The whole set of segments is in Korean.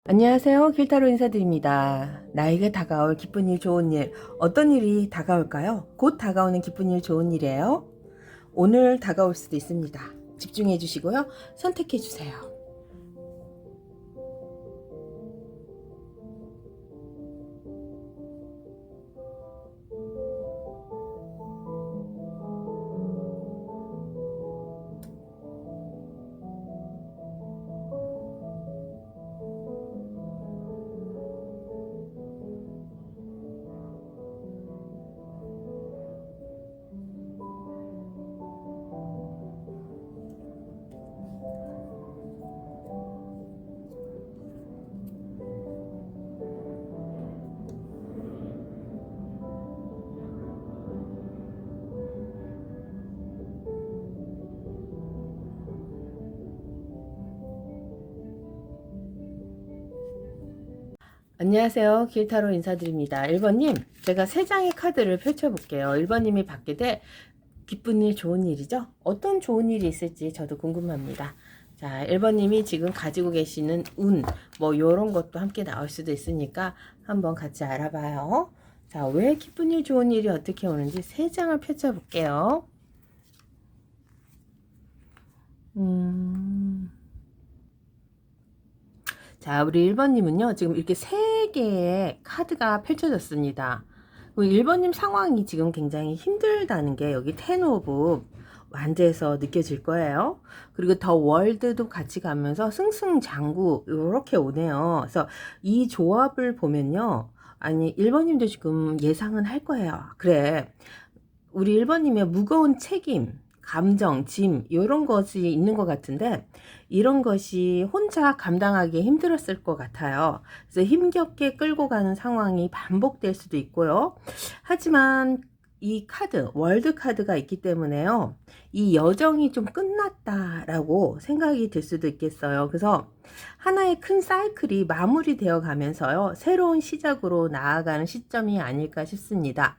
안녕하세요. 길타로 인사드립니다. 나에게 다가올 기쁜 일, 좋은 일, 어떤 일이 다가올까요? 곧 다가오는 기쁜 일, 좋은 일이에요. 오늘 다가올 수도 있습니다. 집중해 주시고요. 선택해 주세요. 안녕하세요. 길타로 인사드립니다. 1번님, 제가 3장의 카드를 펼쳐볼게요. 1번님이 받게 될 기쁜 일, 좋은 일이죠? 어떤 좋은 일이 있을지 저도 궁금합니다. 자, 1번님이 지금 가지고 계시는 운, 뭐 요런 것도 함께 나올 수도 있으니까 한번 같이 알아봐요. 자, 왜 기쁜 일, 좋은 일이 어떻게 오는지 3장을 펼쳐볼게요. 자, 우리 1번님은요, 지금 이렇게 3개의 카드가 펼쳐졌습니다. 1번님 상황이 지금 굉장히 힘들다는 게 여기 텐 오브 완드에서 느껴질 거예요. 그리고 더 월드도 같이 가면서 승승장구 이렇게 오네요. 그래서 이 조합을 보면요. 아니 1번님도 지금 예상은 할 거예요. 그래, 우리 1번님의 무거운 책임, 감정, 짐 이런 것이 있는 것 같은데 이런 것이 혼자 감당하기 힘들었을 것 같아요. 그래서 힘겹게 끌고 가는 상황이 반복될 수도 있고요. 하지만 이 카드, 월드 카드가 있기 때문에요. 이 여정이 좀 끝났다라고 생각이 들 수도 있겠어요. 그래서 하나의 큰 사이클이 마무리되어 가면서요. 새로운 시작으로 나아가는 시점이 아닐까 싶습니다.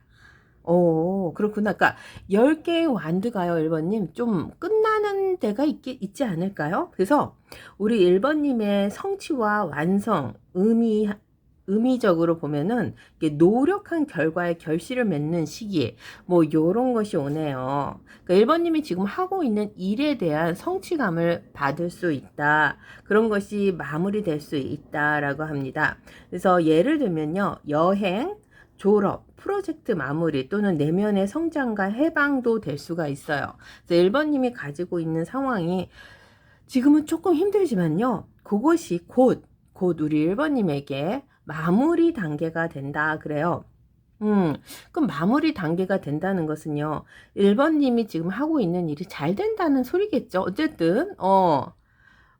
오, 그렇구나. 그러니까 10개의 완드가요, 1번님. 좀 끝나는 데가 있지 않을까요? 그래서 우리 1번님의 성취와 완성, 의미적으로 보면은 이게 노력한 결과의 결실을 맺는 시기, 뭐 요런 것이 오네요. 그러니까 1번님이 지금 하고 있는 일에 대한 성취감을 받을 수 있다. 그런 것이 마무리될 수 있다라고 합니다. 그래서 예를 들면요, 여행, 졸업, 프로젝트 마무리 또는 내면의 성장과 해방도 될 수가 있어요. 그래서 1번님이 가지고 있는 상황이 지금은 조금 힘들지만요. 그것이 곧 우리 1번님에게 마무리 단계가 된다 그래요. 그럼 마무리 단계가 된다는 것은요. 1번님이 지금 하고 있는 일이 잘 된다는 소리겠죠. 어쨌든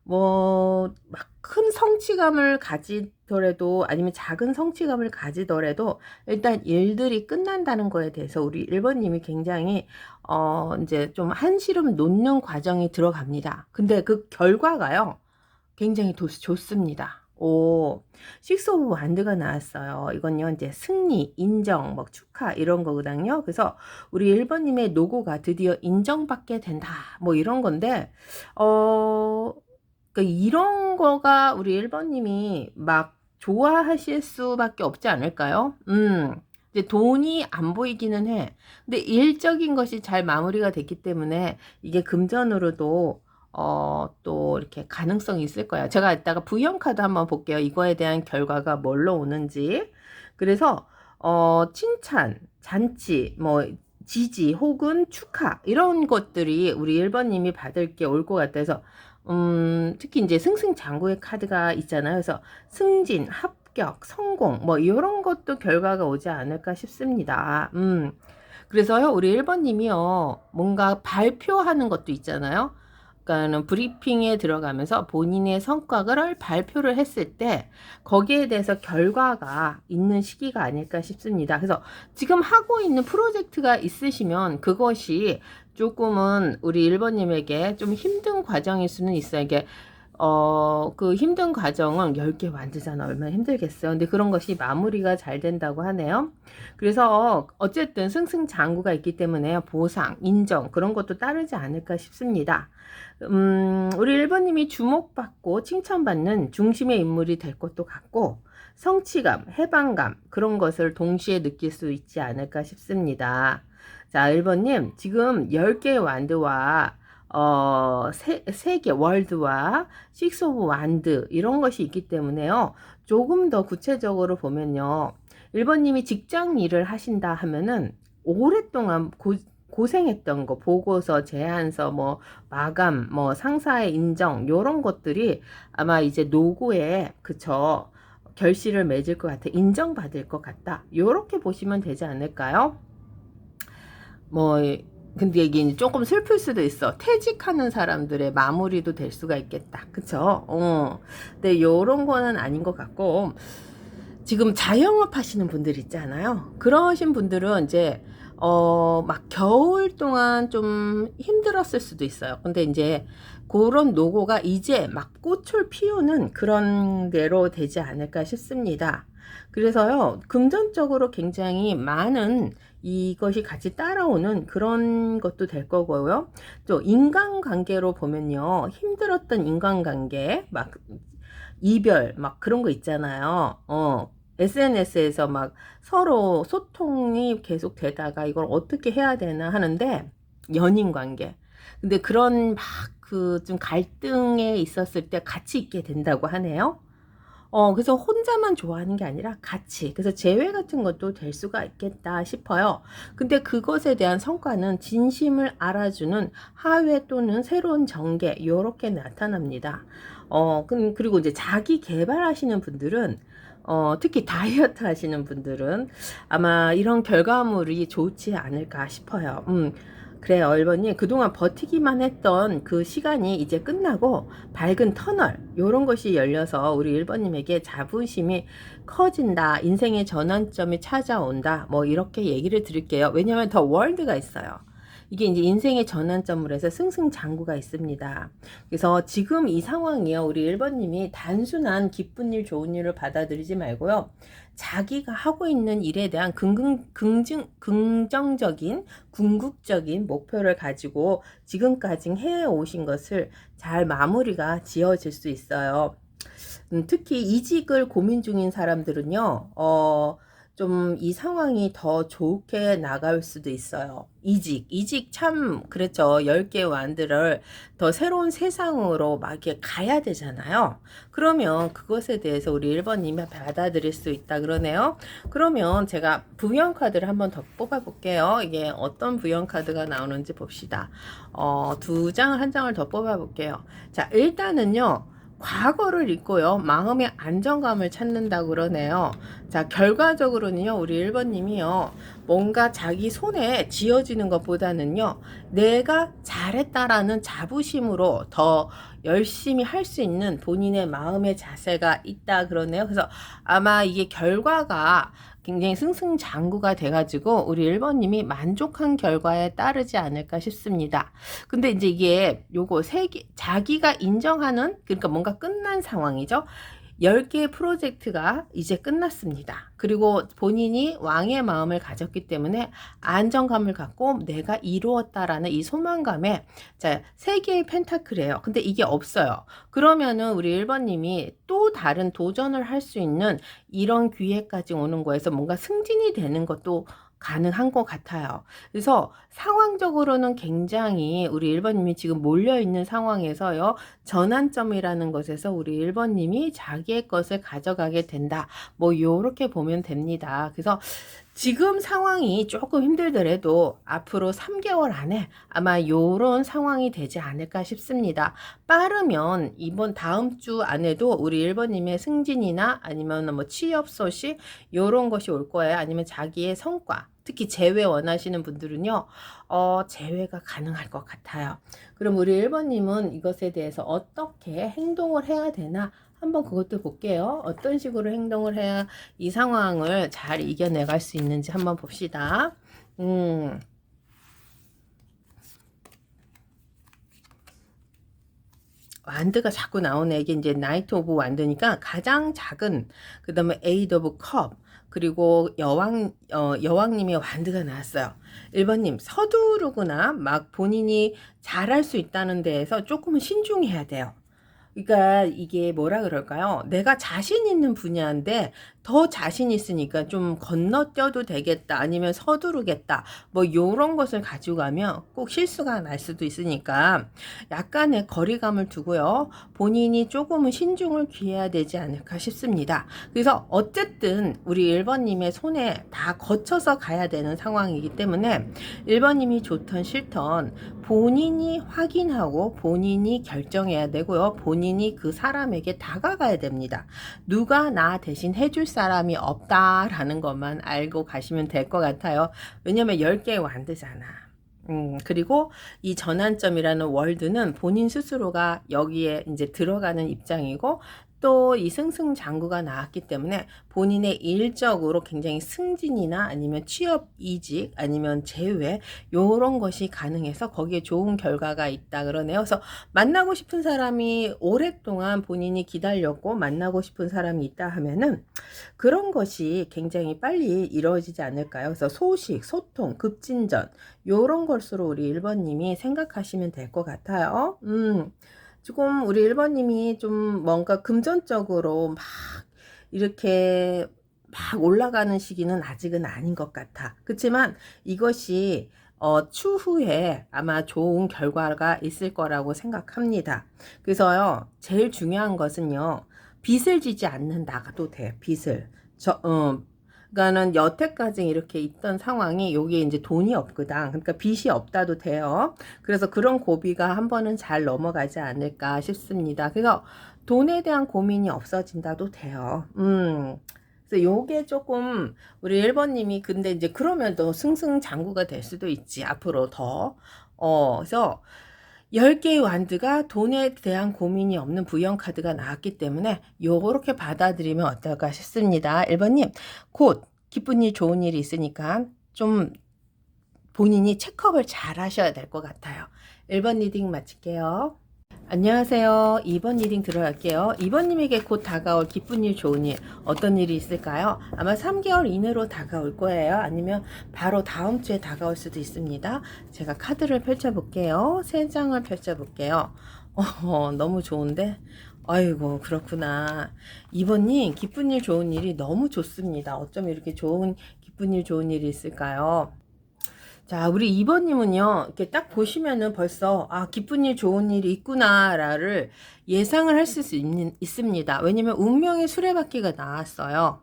뭐, 막 큰 성취감을 가지더라도, 아니면 작은 성취감을 가지더라도, 일단 일들이 끝난다는 거에 대해서 우리 1번님이 굉장히, 이제 좀 한시름 놓는 과정이 들어갑니다. 근데 그 결과가요, 굉장히 좋습니다. 오, 식스 오브 완드가 나왔어요. 이건요, 이제 승리, 인정, 뭐 축하 이런 거거든요. 그래서 우리 1번님의 노고가 드디어 인정받게 된다. 뭐 이런 건데, 그러니까 이런 거가 우리 1번님이 막 좋아하실 수밖에 없지 않을까요? 이제 돈이 안 보이기는 해. 근데 일적인 것이 잘 마무리가 됐기 때문에 이게 금전으로도 또 이렇게 가능성이 있을 거예요. 제가 이따가 부형 카드 한번 볼게요. 이거에 대한 결과가 뭘로 오는지. 그래서 칭찬, 잔치, 뭐 지지 혹은 축하 이런 것들이 우리 1번님이 받을 게 올 것 같아서 특히 이제 승승장구의 카드가 있잖아요. 그래서 승진, 합격, 성공 뭐 이런 것도 결과가 오지 않을까 싶습니다. 그래서요, 우리 1번님이요, 뭔가 발표하는 것도 있잖아요. 그러니까는 브리핑에 들어가면서 본인의 성과를 발표를 했을 때 거기에 대해서 결과가 있는 시기가 아닐까 싶습니다. 그래서 지금 하고 있는 프로젝트가 있으시면 그것이 조금은 우리 1번님에게 좀 힘든 과정일 수는 있어요. 이게 그 힘든 과정은 10개 만들잖아. 얼마나 힘들겠어요. 근데 그런 것이 마무리가 잘 된다고 하네요. 그래서 어쨌든 승승장구가 있기 때문에 보상, 인정 그런 것도 따르지 않을까 싶습니다. 우리 1번님이 주목받고 칭찬받는 중심의 인물이 될 것도 같고 성취감, 해방감 그런 것을 동시에 느낄 수 있지 않을까 싶습니다. 자, 1번님 지금 10개의 완드와 세계 월드와 식스 오브 완드 이런 것이 있기 때문에요. 조금 더 구체적으로 보면요. 1번님이 직장 일을 하신다 하면은 오랫동안 고생했던 거, 보고서, 제안서, 뭐 마감, 뭐 상사의 인정 요런 것들이 아마 이제 노고에 그쵸 결실을 맺을 것 같아, 인정받을 것 같다. 요렇게 보시면 되지 않을까요? 뭐 근데 이게 조금 슬플 수도 있어. 퇴직하는 사람들의 마무리도 될 수가 있겠다. 그쵸? 근데 요런 거는 아닌 것 같고, 지금 자영업 하시는 분들 있잖아요. 그러신 분들은 이제, 막 겨울 동안 좀 힘들었을 수도 있어요. 근데 이제 그런 노고가 이제 막 꽃을 피우는 그런 대로 되지 않을까 싶습니다. 그래서요, 금전적으로 굉장히 많은 이것이 같이 따라오는 그런 것도 될 거고요. 또 인간관계로 보면요, 힘들었던 인간관계, 막 이별, 막 그런 거 있잖아요. SNS에서 막 서로 소통이 계속 되다가 이걸 어떻게 해야 되나 하는데, 연인 관계. 근데 그런 막 그 좀 갈등에 있었을 때 같이 있게 된다고 하네요. 그래서 혼자만 좋아하는 게 아니라 같이. 그래서 재회 같은 것도 될 수가 있겠다 싶어요. 근데 그것에 대한 성과는 진심을 알아주는 하회 또는 새로운 전개, 요렇게 나타납니다. 그리고 이제 자기 개발하시는 분들은, 특히 다이어트 하시는 분들은 아마 이런 결과물이 좋지 않을까 싶어요. 그래요, 1번님. 그동안 버티기만 했던 그 시간이 이제 끝나고 밝은 터널, 요런 것이 열려서 우리 1번님에게 자부심이 커진다. 인생의 전환점이 찾아온다. 뭐 이렇게 얘기를 드릴게요. 왜냐하면 더 월드가 있어요. 이게 이제 인생의 전환점으로 해서 승승장구가 있습니다. 그래서 지금 이 상황이요. 우리 1번님이 단순한 기쁜 일, 좋은 일을 받아들이지 말고요. 자기가 하고 있는 일에 대한 긍정적인, 궁극적인 목표를 가지고 지금까지 해오신 것을 잘 마무리가 지어질 수 있어요. 특히 이직을 고민 중인 사람들은요, 좀 이 상황이 더 좋게 나갈 수도 있어요. 이직 참, 그렇죠. 10개 완들을 더 새로운 세상으로 막 이렇게 가야 되잖아요. 그러면 그것에 대해서 우리 1번님이 받아들일 수 있다 그러네요. 그러면 제가 부연카드를 한번 더 뽑아볼게요. 이게 어떤 부연카드가 나오는지 봅시다. 2장을, 한 장을 더 뽑아볼게요. 자, 일단은요. 과거를 잊고요. 마음의 안정감을 찾는다고 그러네요. 자, 결과적으로는요. 우리 1번님이요. 뭔가 자기 손에 쥐어지는 것보다는요. 내가 잘했다라는 자부심으로 더 열심히 할 수 있는 본인의 마음의 자세가 있다 그러네요. 그래서 아마 이게 결과가 굉장히 승승장구가 돼가지고 우리 1번님이 만족한 결과에 따르지 않을까 싶습니다. 근데 이제 이게 요거 자기가 인정하는, 그러니까 뭔가 끝난 상황이죠. 10개의 프로젝트가 이제 끝났습니다. 그리고 본인이 왕의 마음을 가졌기 때문에 안정감을 갖고 내가 이루었다라는 이 소망감에, 자, 3개의 펜타클이에요. 근데 이게 없어요. 그러면은 우리 1번님이 또 다른 도전을 할 수 있는 이런 기회까지 오는 거에서 뭔가 승진이 되는 것도 가능한 것 같아요. 그래서 상황적으로는 굉장히 우리 1번님이 지금 몰려있는 상황에서요. 전환점이라는 것에서 우리 1번님이 자기의 것을 가져가게 된다. 뭐 요렇게 보면 됩니다. 그래서 지금 상황이 조금 힘들더라도 앞으로 3개월 안에 아마 요런 상황이 되지 않을까 싶습니다. 빠르면 이번 다음 주 안에도 우리 1번님의 승진이나 아니면 뭐 취업 소식 요런 것이 올 거예요. 아니면 자기의 성과, 특히 재회 원하시는 분들은요, 재회가 가능할 것 같아요. 그럼 우리 1번님은 이것에 대해서 어떻게 행동을 해야 되나 한번 그것도 볼게요. 어떤 식으로 행동을 해야 이 상황을 잘 이겨내갈 수 있는지 한번 봅시다. 완드가 자꾸 나오네. 이게 이제 나이트 오브 완드니까 가장 작은, 그 다음에 에이드 오브 컵, 그리고 여왕님의 완드가 나왔어요. 1번님, 서두르거나 막 본인이 잘할 수 있다는 데에서 조금은 신중해야 돼요. 그러니까 이게 뭐라 그럴까요? 내가 자신 있는 분야인데 더 자신 있으니까 좀 건너뛰어도 되겠다, 아니면 서두르겠다, 뭐 요런 것을 가지고 가면 꼭 실수가 날 수도 있으니까 약간의 거리감을 두고요, 본인이 조금은 신중을 기해야 되지 않을까 싶습니다. 그래서 어쨌든 우리 1번님의 손에 다 거쳐서 가야 되는 상황이기 때문에 1번님이 좋던 싫던 본인이 확인하고 본인이 결정해야 되고요, 본인이 그 사람에게 다가가야 됩니다. 누가 나 대신 해줄 사람이 없다라는 것만 알고 가시면 될 것 같아요. 왜냐면 10개의 완드잖아. 그리고 이 전환점이라는 월드는 본인 스스로가 여기에 이제 들어가는 입장이고, 또 이 승승장구가 나왔기 때문에 본인의 일적으로 굉장히 승진이나 아니면 취업 이직 아니면 재회 요런 것이 가능해서 거기에 좋은 결과가 있다 그러네요. 그래서 만나고 싶은 사람이 오랫동안 본인이 기다렸고 만나고 싶은 사람이 있다 하면은 그런 것이 굉장히 빨리 이루어지지 않을까요? 그래서 소식, 소통, 급진전 요런 것으로 우리 1번님이 생각하시면 될 것 같아요. 지금 우리 1번님이 좀 뭔가 금전적으로 막 이렇게 막 올라가는 시기는 아직은 아닌 것 같아. 그렇지만 이것이 추후에 아마 좋은 결과가 있을 거라고 생각합니다. 그래서요, 제일 중요한 것은요, 빚을 지지 않는다도 돼. 빚을. 그러니까는 여태까지 이렇게 있던 상황이 여기에 이제 돈이 없거든. 그러니까 빚이 없다도 돼요. 그래서 그런 고비가 한 번은 잘 넘어가지 않을까 싶습니다. 그래서 돈에 대한 고민이 없어진다도 돼요. 그래서 요게 조금 우리 1번님이 근데 이제 그러면 또 승승장구가 될 수도 있지. 앞으로 더. 그래서 10개의 완드가 돈에 대한 고민이 없는 부연카드가 나왔기 때문에 요렇게 받아들이면 어떨까 싶습니다. 1번님, 곧 기쁜 일 좋은 일이 있으니까 좀 본인이 체크업을 잘 하셔야 될 것 같아요. 1번 리딩 마칠게요. 안녕하세요. 2번 리딩 들어갈게요. 2번님에게 곧 다가올 기쁜 일, 좋은 일, 어떤 일이 있을까요? 아마 3개월 이내로 다가올 거예요. 아니면 바로 다음 주에 다가올 수도 있습니다. 제가 카드를 펼쳐볼게요. 3장을 펼쳐볼게요. 너무 좋은데? 아이고, 그렇구나. 2번님, 기쁜 일, 좋은 일이 너무 좋습니다. 어쩜 이렇게 기쁜 일, 좋은 일이 있을까요? 자, 우리 2번님은요, 이렇게 딱 보시면은 벌써, 기쁜 일, 좋은 일이 있구나를 예상을 할 수 있습니다. 왜냐면 운명의 수레바퀴가 나왔어요.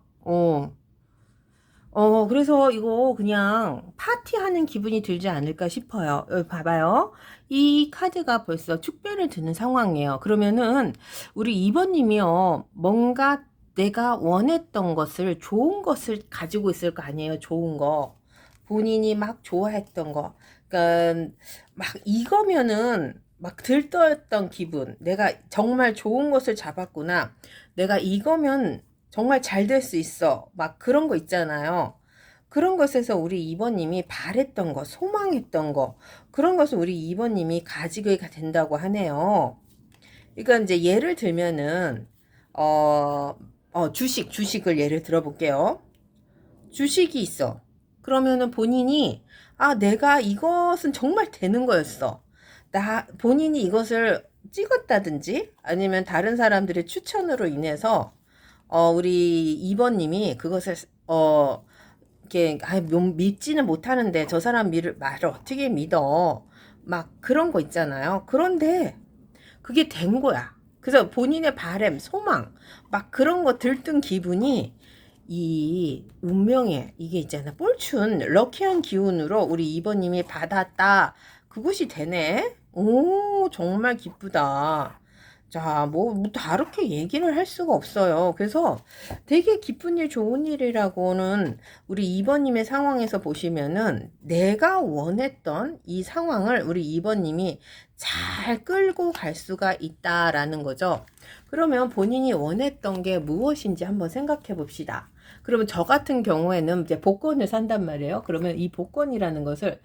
그래서 이거 그냥 파티하는 기분이 들지 않을까 싶어요. 여기 봐봐요. 이 카드가 벌써 축배를 드는 상황이에요. 그러면은 우리 2번님이요, 뭔가 내가 원했던 것을, 좋은 것을 가지고 있을 거 아니에요. 좋은 거. 본인이 막 좋아했던 거. 그러니까 막 이거면은 막 들떠있던 기분. 내가 정말 좋은 것을 잡았구나. 내가 이거면 정말 잘 될 수 있어. 막 그런 거 있잖아요. 그런 것에서 우리 2번님이 바랬던 거, 소망했던 거, 그런 것을 우리 2번님이 가지게 된다고 하네요. 그러니까 이제 예를 들면은 주식을 예를 들어볼게요. 주식이 있어. 그러면은 본인이 내가 이것은 정말 되는 거였어. 본인이 이것을 찍었다든지 아니면 다른 사람들의 추천으로 인해서 우리 2번님이 그것을 이렇게 믿지는 못하는데 저 사람 말을 어떻게 믿어? 막 그런 거 있잖아요. 그런데 그게 된 거야. 그래서 본인의 바램, 소망, 막 그런 거 들뜬 기분이 이 운명의 이게 있잖아, 폴춘 럭키한 기운으로 우리 2번님이 받았다. 그것이 되네. 오, 정말 기쁘다. 자, 뭐 다르게 얘기를 할 수가 없어요. 그래서 되게 기쁜 일, 좋은 일이라고는 우리 2번님의 상황에서 보시면은 내가 원했던 이 상황을 우리 2번님이 잘 끌고 갈 수가 있다라는 거죠. 그러면 본인이 원했던 게 무엇인지 한번 생각해 봅시다. 그러면 저 같은 경우에는 이제 복권을 산단 말이에요. 그러면 이 복권이라는 것을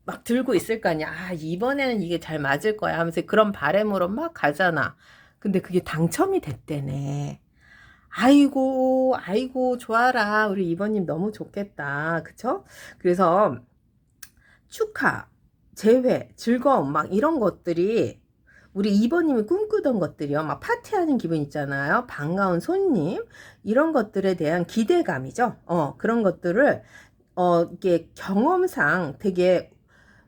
막 들고 있을 거 아니야. 아, 이번에는 이게 잘 맞을 거야 하면서 그런 바람으로 막 가잖아. 근데 그게 당첨이 됐대네. 아이고, 아이고, 좋아라. 우리 이번님 너무 좋겠다. 그쵸? 그래서 축하, 재회, 즐거움, 막 이런 것들이 우리 이번님이 꿈꾸던 것들이요. 막 파티하는 기분 있잖아요. 반가운 손님, 이런 것들에 대한 기대감이죠. 그런 것들을, 이게 경험상 되게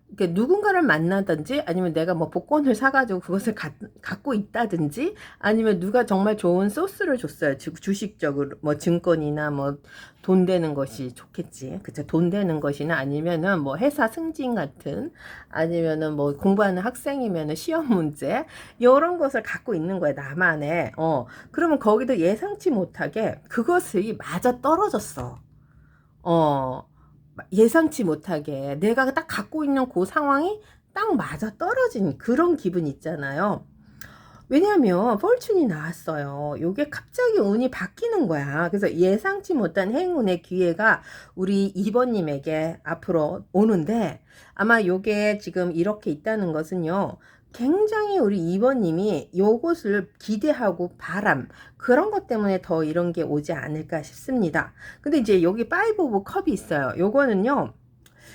이렇게 누군가를 만나든지 아니면 내가 뭐 복권을 사가지고 그것을 갖고 있다든지 아니면 누가 정말 좋은 소스를 줬어요. 주식적으로 뭐 증권이나 뭐 돈 되는 것이 좋겠지. 그쵸? 돈 되는 것이나 아니면은 뭐 회사 승진 같은 아니면은 뭐 공부하는 학생이면은 시험 문제 이런 것을 갖고 있는 거야. 나만의. 그러면 거기도 예상치 못하게 그것이 맞아 떨어졌어. 어. 예상치 못하게 내가 딱 갖고 있는 그 상황이 딱 맞아 떨어진 그런 기분 있잖아요. 왜냐하면 폴춘이 나왔어요. 요게 갑자기 운이 바뀌는 거야. 그래서 예상치 못한 행운의 기회가 우리 2번님에게 앞으로 오는데 아마 요게 지금 이렇게 있다는 것은요. 굉장히 우리 2번님이 요것을 기대하고 바람 그런 것 때문에 더 이런 게 오지 않을까 싶습니다. 근데 이제 여기 5 오브 컵이 있어요. 요거는요.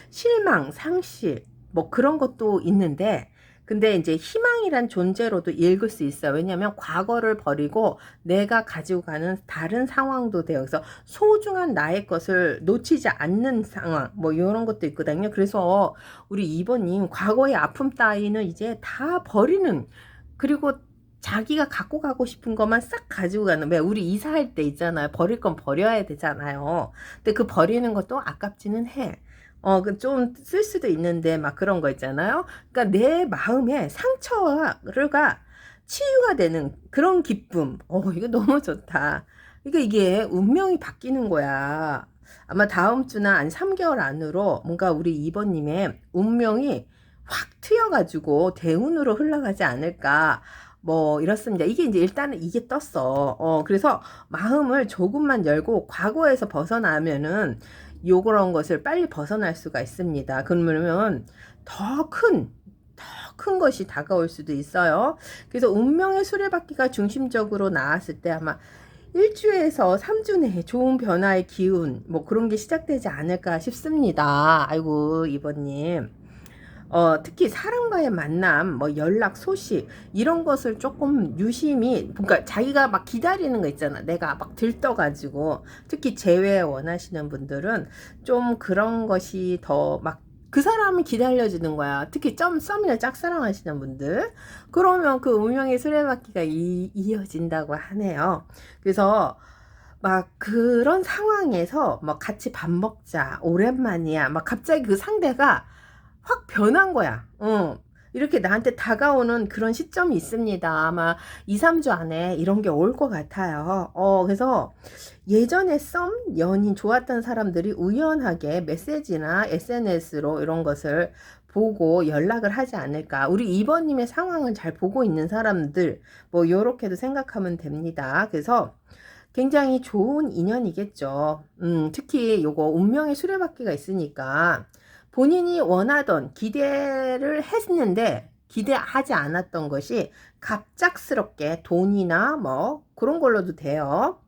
실망, 상실 뭐 그런 것도 있는데 근데 이제 희망이란 존재로도 읽을 수 있어요. 왜냐하면 과거를 버리고 내가 가지고 가는 다른 상황도 돼요. 그래서 소중한 나의 것을 놓치지 않는 상황 뭐 이런 것도 있거든요. 그래서 우리 2번님 과거의 아픔 따위는 이제 다 버리는 그리고 자기가 갖고 가고 싶은 것만 싹 가지고 가는 왜 우리 이사할 때 있잖아요. 버릴 건 버려야 되잖아요. 근데 그 버리는 것도 아깝지는 해. 그 좀 쓸 수도 있는데 막 그런 거 있잖아요. 그러니까 내 마음에 상처가 치유가 되는 그런 기쁨. 이거 너무 좋다. 그러니까 이게 운명이 바뀌는 거야. 아마 다음 주나 한 3개월 안으로 뭔가 우리 2번님의 운명이 확 트여가지고 대운으로 흘러가지 않을까. 뭐 이렇습니다. 이게 이제 일단은 이게 떴어. 그래서 마음을 조금만 열고 과거에서 벗어나면은 요런 것을 빨리 벗어날 수가 있습니다. 그러면 더 큰 것이 다가올 수도 있어요. 그래서 운명의 수레바퀴가 중심적으로 나왔을 때 아마 1주에서 3주 내에 좋은 변화의 기운, 뭐 그런 게 시작되지 않을까 싶습니다. 아이고, 이번님. 특히 사람과의 만남, 뭐 연락 소식 이런 것을 조금 유심히 그러니까 자기가 막 기다리는 거 있잖아. 내가 막 들떠가지고 특히 재회 원하시는 분들은 좀 그런 것이 더 막 그 사람이 기다려주는 거야. 특히 썸이나 짝사랑하시는 분들 그러면 그 운명의 수레바퀴가 이어진다고 하네요. 그래서 막 그런 상황에서 막 같이 밥 먹자 오랜만이야 막 갑자기 그 상대가 확 변한 거야. 이렇게 나한테 다가오는 그런 시점이 있습니다. 아마 2, 3주 안에 이런 게 올 것 같아요. 그래서 예전에 연인 좋았던 사람들이 우연하게 메시지나 SNS로 이런 것을 보고 연락을 하지 않을까. 우리 2번님의 상황을 잘 보고 있는 사람들, 뭐, 요렇게도 생각하면 됩니다. 그래서 굉장히 좋은 인연이겠죠. 특히 요거 운명의 수레바퀴가 있으니까 본인이 원하던 기대를 했는데 기대하지 않았던 것이 갑작스럽게 돈이나 뭐 그런 걸로도 돼요.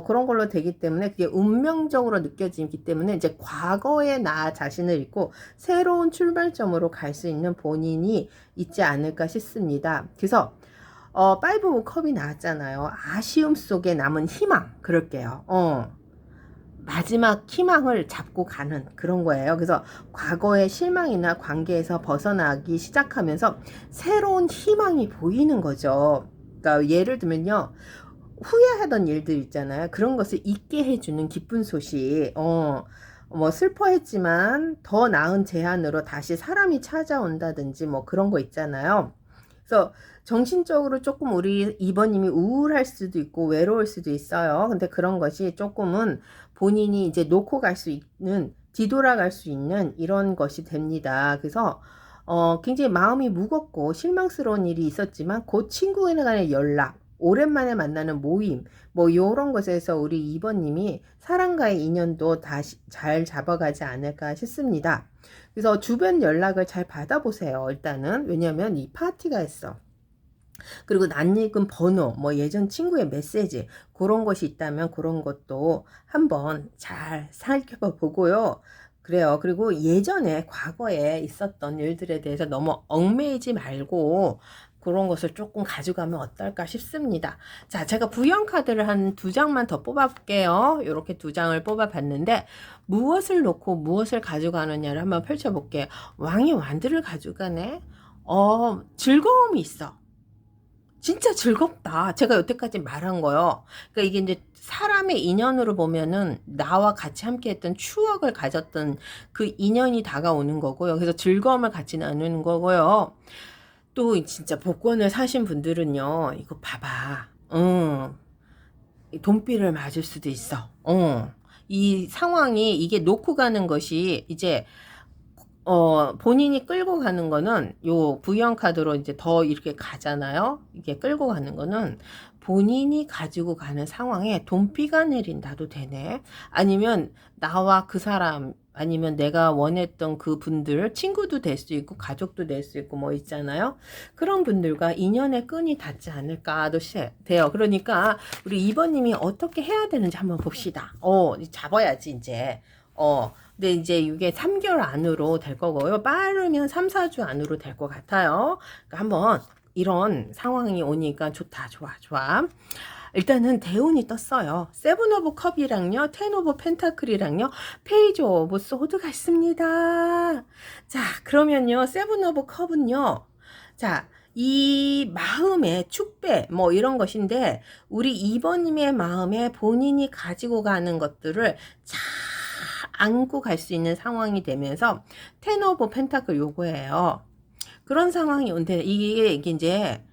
그런 걸로 되기 때문에 그게 운명적으로 느껴지기 때문에 이제 과거의 나 자신을 잊고 새로운 출발점으로 갈 수 있는 본인이 있지 않을까 싶습니다. 그래서 5 오브 컵이 나왔잖아요. 아쉬움 속에 남은 희망 그럴게요. 마지막 희망을 잡고 가는 그런 거예요. 그래서 과거의 실망이나 관계에서 벗어나기 시작하면서 새로운 희망이 보이는 거죠. 그러니까 예를 들면요. 후회하던 일들 있잖아요. 그런 것을 잊게 해주는 기쁜 소식. 뭐 슬퍼했지만 더 나은 제안으로 다시 사람이 찾아온다든지 뭐 그런 거 있잖아요. 그래서 정신적으로 조금 우리 2번님이 우울할 수도 있고 외로울 수도 있어요. 근데 그런 것이 조금은 본인이 이제 놓고 갈 수 있는 뒤돌아갈 수 있는 이런 것이 됩니다. 그래서 굉장히 마음이 무겁고 실망스러운 일이 있었지만 그 친구에 간의 연락 오랜만에 만나는 모임 뭐 요런 것에서 우리 2번님이 사랑과의 인연도 다시 잘 잡아가지 않을까 싶습니다. 그래서 주변 연락을 잘 받아보세요. 일단은 왜냐면 이 파티가 있어. 그리고 낯익은 번호, 뭐 예전 친구의 메시지 그런 것이 있다면 그런 것도 한번 잘 살펴보고요. 그래요. 그리고 예전에 과거에 있었던 일들에 대해서 너무 얽매이지 말고 그런 것을 조금 가져가면 어떨까 싶습니다. 자, 제가 부연 카드를 한 2장만 더 뽑아볼게요. 이렇게 2장을 뽑아봤는데 무엇을 놓고 무엇을 가져가느냐를 한번 펼쳐볼게요. 왕이 완드를 가져가네. 즐거움이 있어. 진짜 즐겁다. 제가 여태까지 말한 거요. 그러니까 이게 이제 사람의 인연으로 보면은 나와 같이 함께 했던 추억을 가졌던 그 인연이 다가오는 거고요. 그래서 즐거움을 같이 나누는 거고요. 또 진짜 복권을 사신 분들은요. 이거 봐봐. 돈비를 맞을 수도 있어. 이 상황이 이게 놓고 가는 것이 이제 본인이 끌고 가는 거는 요 부연 카드로 이제 더 이렇게 가잖아요. 이게 끌고 가는 거는 본인이 가지고 가는 상황에 돈비가 내린다도 되네. 아니면 나와 그 사람 아니면 내가 원했던 그 분들 친구도 될 수 있고 가족도 될 수 있고 뭐 있잖아요. 그런 분들과 인연의 끈이 닿지 않을까도 돼요. 그러니까 우리 2번님이 어떻게 해야 되는지 한번 봅시다. 잡아야지 이제. 근데 이제 이게 3개월 안으로 될 거고요. 빠르면 3, 4주 안으로 될 것 같아요. 그러니까 한번 이런 상황이 오니까 좋다, 좋아. 일단은 대운이 떴어요. 세븐 오브 컵이랑요, 텐 오브 펜타클이랑요, 페이지 오브 소드가 있습니다. 자, 그러면요, 세븐 오브 컵은요, 자, 이 마음의 축배 뭐 이런 것인데 우리 2번님의 마음에 본인이 가지고 가는 것들을 잘 안고 갈 수 있는 상황이 되면서 텐 오브 펜타클 요거예요. 그런 상황이 온대. 이게 이제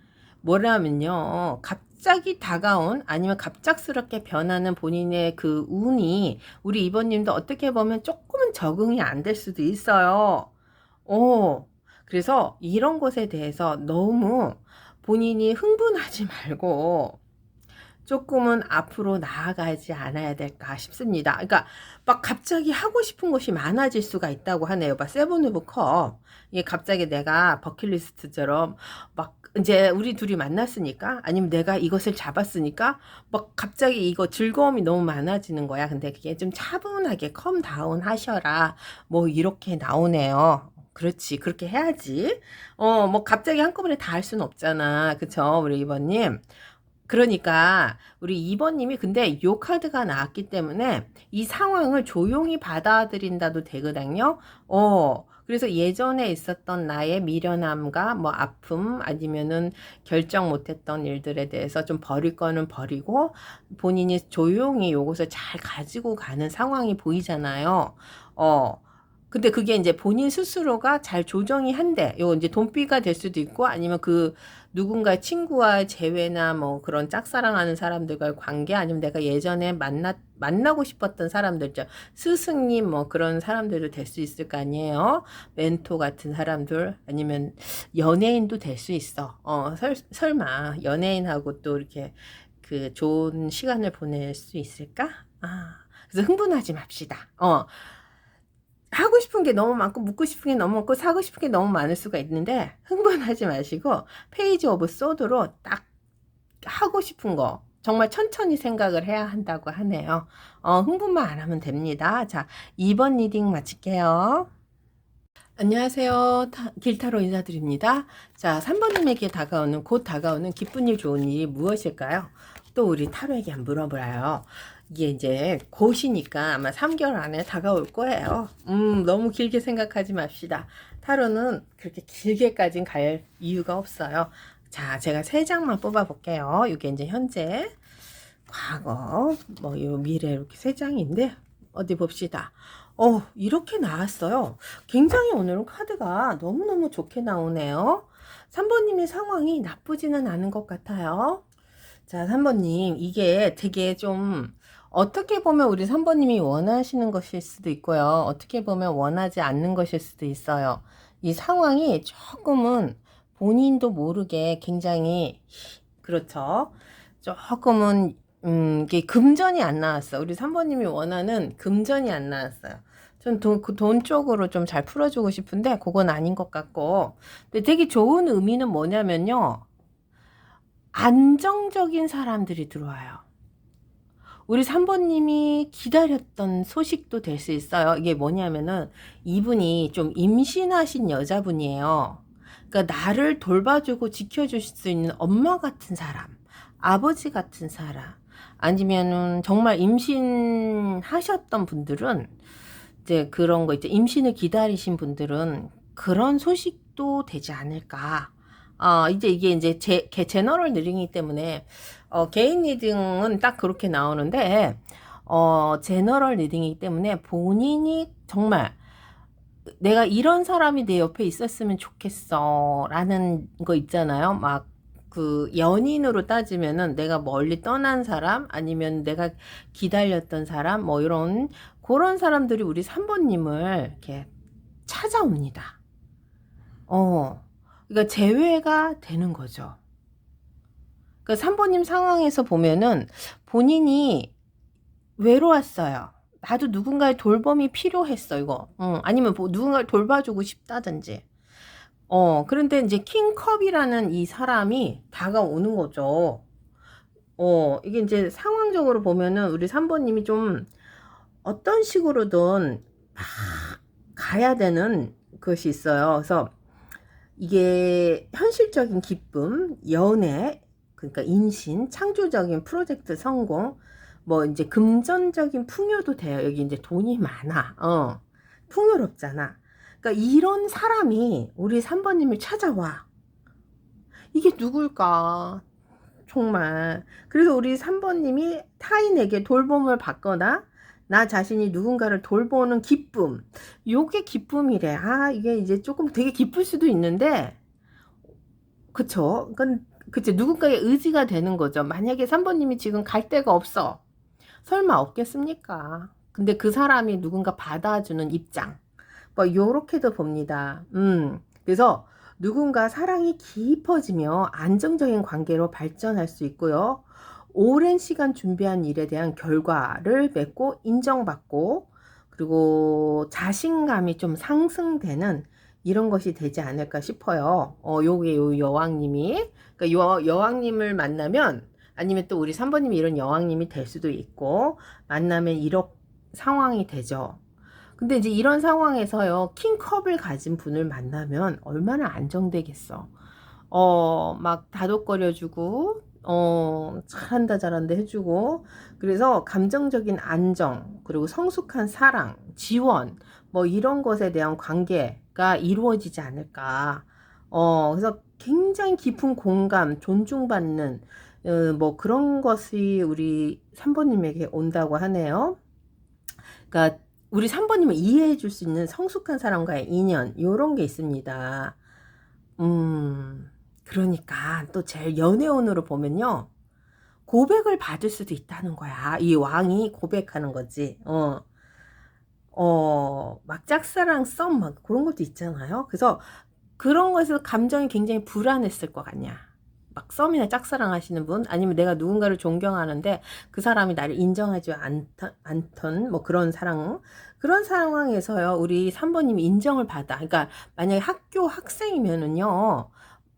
뭐라면요. 갑자기 다가온 아니면 갑작스럽게 변하는 본인의 그 운이 우리 이번님도 어떻게 보면 조금은 적응이 안 될 수도 있어요. 그래서 이런 것에 대해서 너무 본인이 흥분하지 말고 조금은 앞으로 나아가지 않아야 될까 싶습니다. 그러니까 막 갑자기 하고 싶은 것이 많아질 수가 있다고 하네요. 막 세븐 오브 컵. 이게 갑자기 내가 버킷리스트처럼 막 이제 우리 둘이 만났으니까 아니면 내가 이것을 잡았으니까 막 갑자기 이거 즐거움이 너무 많아지는 거야. 근데 그게 좀 차분하게 컴 다운 하셔라. 뭐 이렇게 나오네요. 그렇지. 그렇게 해야지. 뭐 갑자기 한꺼번에 다 할 수는 없잖아. 그쵸? 우리 이번님. 그러니까 우리 2번님이 근데 요 카드가 나왔기 때문에 이 상황을 조용히 받아들인다도 되거든요. 그래서 예전에 있었던 나의 미련함과 뭐 아픔 아니면은 결정 못했던 일들에 대해서 좀 버릴 거는 버리고 본인이 조용히 요것을 잘 가지고 가는 상황이 보이잖아요. 근데 그게 이제 본인 스스로가 잘 조정이 한대. 요 이제 돈비가 될 수도 있고 아니면 그 누군가 친구와 재회나 뭐 그런 짝사랑하는 사람들과의 관계 아니면 내가 예전에 만나고 싶었던 사람들죠. 스승님 뭐 그런 사람들도 될 수 있을 거 아니에요. 멘토 같은 사람들 아니면 연예인도 될 수 있어. 설마 연예인하고 또 이렇게 그 좋은 시간을 보낼 수 있을까? 그래서 흥분하지 맙시다. 하고 싶은 게 너무 많고 묻고 싶은 게 너무 많고 사고 싶은 게 너무 많을 수가 있는데 흥분하지 마시고 페이지 오브 소드로 딱 하고 싶은 거 정말 천천히 생각을 해야 한다고 하네요. 흥분만 안 하면 됩니다. 자, 2번 리딩 마칠게요. 안녕하세요. 길타로 인사드립니다. 자, 3번님에게 곧 다가오는 기쁜 일, 좋은 일이 무엇일까요? 또 우리 타로에게 한번 물어보아요. 이게 이제 곧이니까 아마 3개월 안에 다가올 거예요. 너무 길게 생각하지 맙시다. 타로는 그렇게 길게까진 갈 이유가 없어요. 자, 제가 3장만 뽑아볼게요. 이게 이제 현재, 과거, 뭐, 요 미래 이렇게 3장인데, 어디 봅시다. 이렇게 나왔어요. 굉장히 오늘은 카드가 너무너무 좋게 나오네요. 3번님의 상황이 나쁘지는 않은 것 같아요. 자, 3번님, 이게 되게 좀, 어떻게 보면 우리 3번님이 원하시는 것일 수도 있고요. 어떻게 보면 원하지 않는 것일 수도 있어요. 이 상황이 조금은 본인도 모르게 굉장히, 그렇죠. 조금은, 이게 금전이 안 나왔어. 우리 3번님이 원하는 금전이 안 나왔어요. 전 돈 쪽으로 좀 잘 풀어주고 싶은데 그건 아닌 것 같고. 근데 되게 좋은 의미는 뭐냐면요. 안정적인 사람들이 들어와요. 우리 3번님이 기다렸던 소식도 될 수 있어요. 이게 뭐냐면은 이분이 좀 임신하신 여자분이에요. 그러니까 나를 돌봐주고 지켜줄 수 있는 엄마 같은 사람, 아버지 같은 사람, 아니면은 정말 임신하셨던 분들은 이제 그런 거 이제 임신을 기다리신 분들은 그런 소식도 되지 않을까. 이제 이게 이제 제너럴 리딩이기 때문에 개인 리딩은 딱 그렇게 나오는데 제너럴 리딩이기 때문에 본인이 정말 내가 이런 사람이 내 옆에 있었으면 좋겠어 라는 거 있잖아요. 막 그 연인으로 따지면은 내가 멀리 떠난 사람 아니면 내가 기다렸던 사람 뭐 이런 그런 사람들이 우리 3번님을 이렇게 찾아옵니다. 그러니까 재회가 되는 거죠. 그러니까 3번님 상황에서 보면은 본인이 외로웠어요. 나도 누군가의 돌봄이 필요했어, 이거. 아니면 뭐 누군가를 돌봐주고 싶다든지. 그런데 이제 킹컵이라는 이 사람이 다가오는 거죠. 이게 이제 상황적으로 보면은 우리 3번님이 좀 어떤 식으로든 막 가야 되는 것이 있어요. 그래서 이게 현실적인 기쁨, 연애, 그러니까 임신, 창조적인 프로젝트 성공, 뭐 이제 금전적인 풍요도 돼요. 여기 이제 돈이 많아. 풍요롭잖아. 그러니까 이런 사람이 우리 3번님을 찾아와. 이게 누굴까? 정말. 그래서 우리 3번님이 타인에게 돌봄을 받거나 나 자신이 누군가를 돌보는 기쁨. 요게 기쁨이래. 이게 이제 조금 되게 기쁠 수도 있는데, 그쵸? 그치. 누군가의 의지가 되는 거죠. 만약에 3번님이 지금 갈 데가 없어. 설마 없겠습니까? 근데 그 사람이 누군가 받아주는 입장. 뭐, 요렇게도 봅니다. 그래서 누군가 사랑이 깊어지며 안정적인 관계로 발전할 수 있고요. 오랜 시간 준비한 일에 대한 결과를 맺고 인정받고 그리고 자신감이 좀 상승되는 이런 것이 되지 않을까 싶어요. 요게 요 여왕님이 그러니까 여왕님을 만나면 아니면 또 우리 3번님이 이런 여왕님이 될 수도 있고 만나면 이런 상황이 되죠. 근데 이제 이런 상황에서요, 킹컵을 가진 분을 만나면 얼마나 안정되겠어. 막 다독거려주고, 잘한다, 잘한다 해주고, 그래서 감정적인 안정, 그리고 성숙한 사랑, 지원, 뭐 이런 것에 대한 관계가 이루어지지 않을까. 그래서 굉장히 깊은 공감, 존중받는, 뭐 그런 것이 우리 3번님에게 온다고 하네요. 그러니까 우리 3번님을 이해해 줄 수 있는 성숙한 사람과의 인연 요런 게 있습니다. 그러니까 또 제일 연애운으로 보면요. 고백을 받을 수도 있다는 거야. 이 왕이 고백하는 거지. 막 짝사랑 썸 막 그런 것도 있잖아요. 그래서 그런 것에서 감정이 굉장히 불안했을 것 같냐. 막 썸이나 짝사랑 하시는 분 아니면 내가 누군가를 존경하는데 그 사람이 나를 인정하지 않던 뭐 그런 상황에서요 우리 3번님이 인정을 받아. 그러니까 만약에 학교 학생이면은요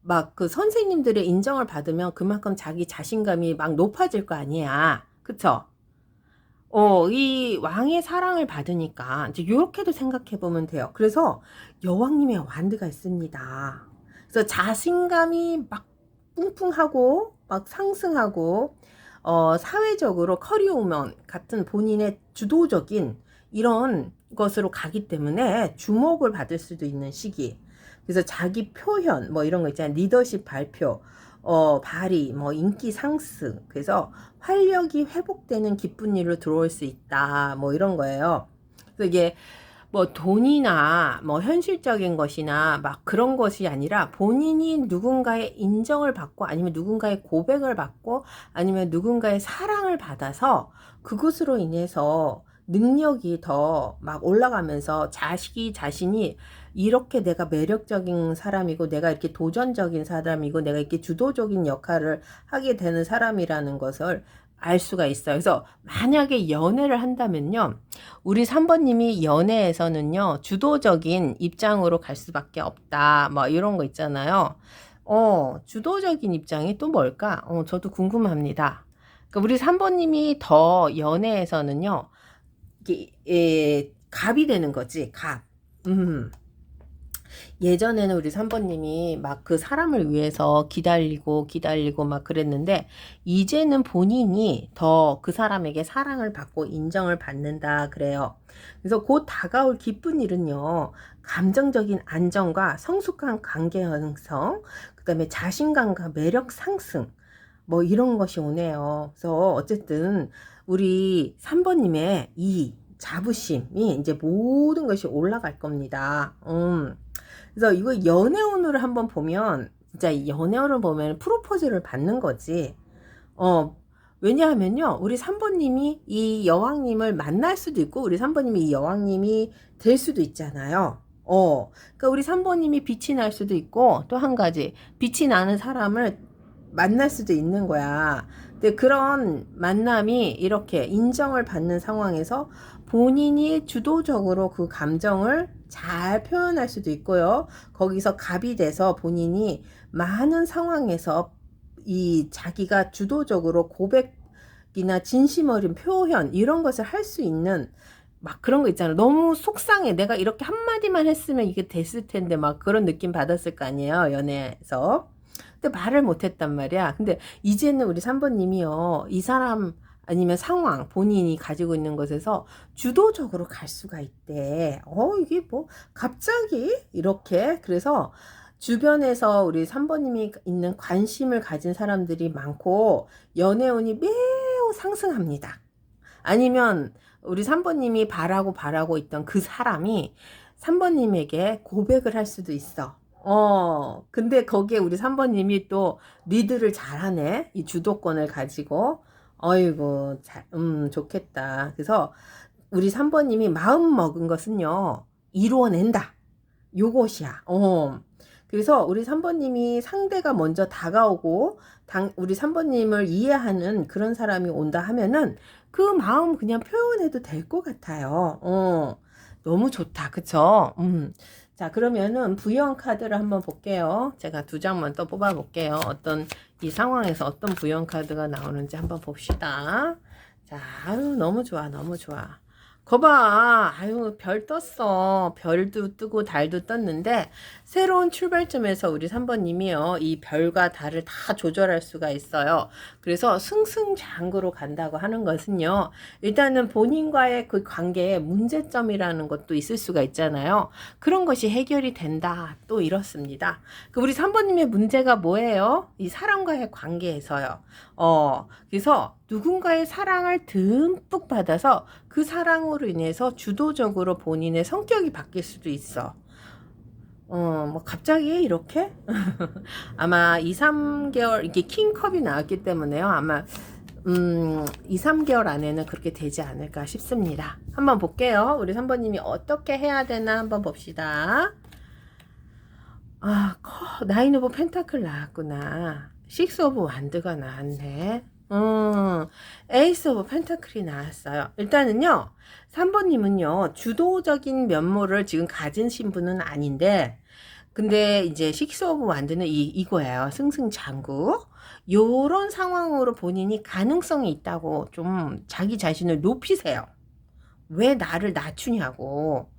막 그 선생님들의 인정을 받으면 그만큼 자기 자신감이 막 높아질 거 아니야. 그쵸? 이 왕의 사랑을 받으니까 이제 이렇게도 생각해 보면 돼요. 그래서 여왕님의 완드가 있습니다. 그래서 자신감이 막 뿡뿡하고 막 상승하고 사회적으로 커리어우먼 같은 본인의 주도적인 이런 것으로 가기 때문에 주목을 받을 수도 있는 시기. 그래서 자기 표현 뭐 이런 거 있잖아요. 리더십 발표, 발휘, 뭐 인기 상승. 그래서 활력이 회복되는 기쁜 일로 들어올 수 있다. 뭐 이런 거예요. 그래서 이게 뭐 돈이나 뭐 현실적인 것이나 막 그런 것이 아니라 본인이 누군가의 인정을 받고 아니면 누군가의 고백을 받고 아니면 누군가의 사랑을 받아서 그것으로 인해서 능력이 더 막 올라가면서 자신이 이렇게 내가 매력적인 사람이고 내가 이렇게 도전적인 사람이고 내가 이렇게 주도적인 역할을 하게 되는 사람이라는 것을 알 수가 있어요. 그래서 만약에 연애를 한다면요. 우리 3번님이 연애에서는요. 주도적인 입장으로 갈 수밖에 없다. 뭐 이런 거 있잖아요. 주도적인 입장이 또 뭘까? 저도 궁금합니다. 그러니까 우리 3번님이 더 연애에서는요. 갑이 되는 거지. 갑. 예전에는 우리 3번님이 막 그 사람을 위해서 기다리고 막 그랬는데, 이제는 본인이 더 그 사람에게 사랑을 받고 인정을 받는다 그래요. 그래서 곧 다가올 기쁜 일은요, 감정적인 안정과 성숙한 관계 형성, 그 다음에 자신감과 매력 상승, 뭐 이런 것이 오네요. 그래서 어쨌든 우리 3번님의 이 자부심이 이제 모든 것이 올라갈 겁니다. 그래서 이거 연애운을 한번 보면, 진짜 연애운을 보면 프로포즈를 받는 거지. 왜냐하면요, 우리 3번님이 이 여왕님을 만날 수도 있고, 우리 3번님이 이 여왕님이 될 수도 있잖아요. 그러니까 우리 3번님이 빛이 날 수도 있고, 또 한 가지, 빛이 나는 사람을 만날 수도 있는 거야. 근데 그런 만남이 이렇게 인정을 받는 상황에서 본인이 주도적으로 그 감정을 잘 표현할 수도 있고요. 거기서 갑이 돼서 본인이 많은 상황에서 이 자기가 주도적으로 고백이나 진심 어린 표현 이런 것을 할 수 있는 막 그런 거 있잖아. 너무 속상해. 내가 이렇게 한마디만 했으면 이게 됐을 텐데 막 그런 느낌 받았을 거 아니에요. 연애에서. 근데 말을 못했단 말이야. 근데 이제는 우리 3번님이요. 이 사람 아니면 상황, 본인이 가지고 있는 것에서 주도적으로 갈 수가 있대. 이게 뭐, 갑자기? 이렇게. 그래서 주변에서 우리 3번님이 있는 관심을 가진 사람들이 많고, 연애운이 매우 상승합니다. 아니면 우리 3번님이 바라고 있던 그 사람이 3번님에게 고백을 할 수도 있어. 근데 거기에 우리 3번님이 또 리드를 잘하네. 이 주도권을 가지고. 어이구, 좋겠다. 그래서 우리 3번님이 마음 먹은 것은요, 이루어낸다. 요것이야. 그래서 우리 3번님이 상대가 먼저 다가오고, 우리 3번님을 이해하는 그런 사람이 온다 하면은 그 마음 그냥 표현해도 될 것 같아요. 너무 좋다. 그쵸? 자, 그러면은 부연 카드를 한번 볼게요. 제가 2장만 또 뽑아 볼게요. 이 상황에서 어떤 부연 카드가 나오는지 한번 봅시다. 자, 아유, 너무 좋아, 너무 좋아. 거봐, 아유, 별 떴어. 별도 뜨고 달도 떴는데, 새로운 출발점에서 우리 3번님이요, 이 별과 달을 다 조절할 수가 있어요. 그래서 승승장구로 간다고 하는 것은요, 일단은 본인과의 그 관계에 문제점이라는 것도 있을 수가 있잖아요. 그런 것이 해결이 된다. 또 이렇습니다. 우리 3번님의 문제가 뭐예요? 이 사람과의 관계에서요. 그래서 누군가의 사랑을 듬뿍 받아서 그 사랑으로 인해서 주도적으로 본인의 성격이 바뀔 수도 있어. 뭐 갑자기 이렇게? 아마 2, 3개월, 이게 킹컵이 나왔기 때문에요. 아마 2, 3개월 안에는 그렇게 되지 않을까 싶습니다. 한번 볼게요. 우리 3번님이 어떻게 해야 되나 한번 봅시다. 나인 오브 펜타클 나왔구나. 식스 오브 완드가 나왔네. 에이스 오브 펜타클이 나왔어요. 일단은요, 3번님은요, 주도적인 면모를 지금 가진 분은 아닌데, 근데 이제 식스 오브 완드는 이거예요. 승승장구. 요런 상황으로 본인이 가능성이 있다고 좀 자기 자신을 높이세요. 왜 나를 낮추냐고.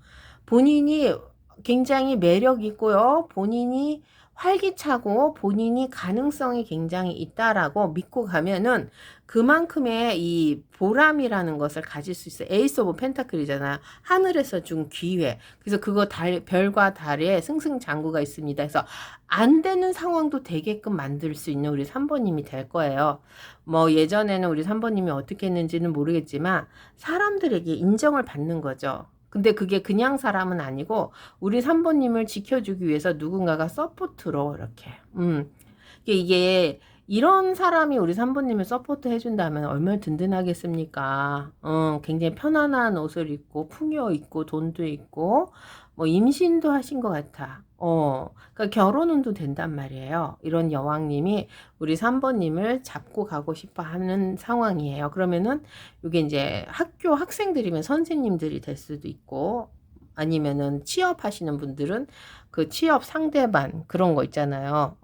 본인이 굉장히 매력 있고요. 본인이 활기차고 본인이 가능성이 굉장히 있다라고 믿고 가면은 그만큼의 이 보람이라는 것을 가질 수 있어요. 에이스 오브 펜타클이잖아요. 하늘에서 준 기회. 그래서 그거 별과 달에 승승장구가 있습니다. 그래서 안 되는 상황도 되게끔 만들 수 있는 우리 3번님이 될 거예요. 뭐 예전에는 우리 3번님이 어떻게 했는지는 모르겠지만 사람들에게 인정을 받는 거죠. 근데 그게 그냥 사람은 아니고 우리 3번님을 지켜주기 위해서 누군가가 서포트로 이렇게 이게 이런 사람이 우리 3번님을 서포트 해준다면 얼마나 든든하겠습니까? 굉장히 편안한 옷을 입고 풍요 있고 돈도 있고 뭐 임신도 하신 것 같아. 그러니까 결혼운도 된단 말이에요. 이런 여왕님이 우리 3번님을 잡고 가고 싶어 하는 상황이에요. 그러면은 이게 이제 학교 학생들이면 선생님들이 될 수도 있고, 아니면은 취업하시는 분들은 그 취업 상대반 그런 거 있잖아요.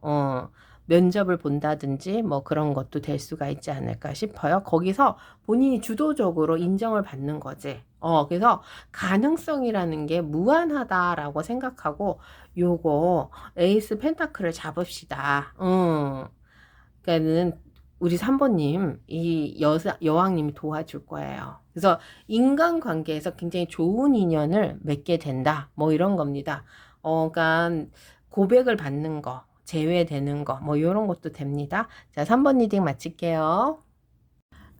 면접을 본다든지 뭐 그런 것도 될 수가 있지 않을까 싶어요. 거기서 본인이 주도적으로 인정을 받는 거지. 그래서 가능성이라는 게 무한하다라고 생각하고 요거 에이스 펜타클을 잡읍시다. 그러니까는 우리 3번님 이 여왕님이 도와줄 거예요. 그래서 인간관계에서 굉장히 좋은 인연을 맺게 된다. 뭐 이런 겁니다. 그러니까 고백을 받는 거, 제외되는 거, 뭐 이런 것도 됩니다. 자, 3번 리딩 마칠게요.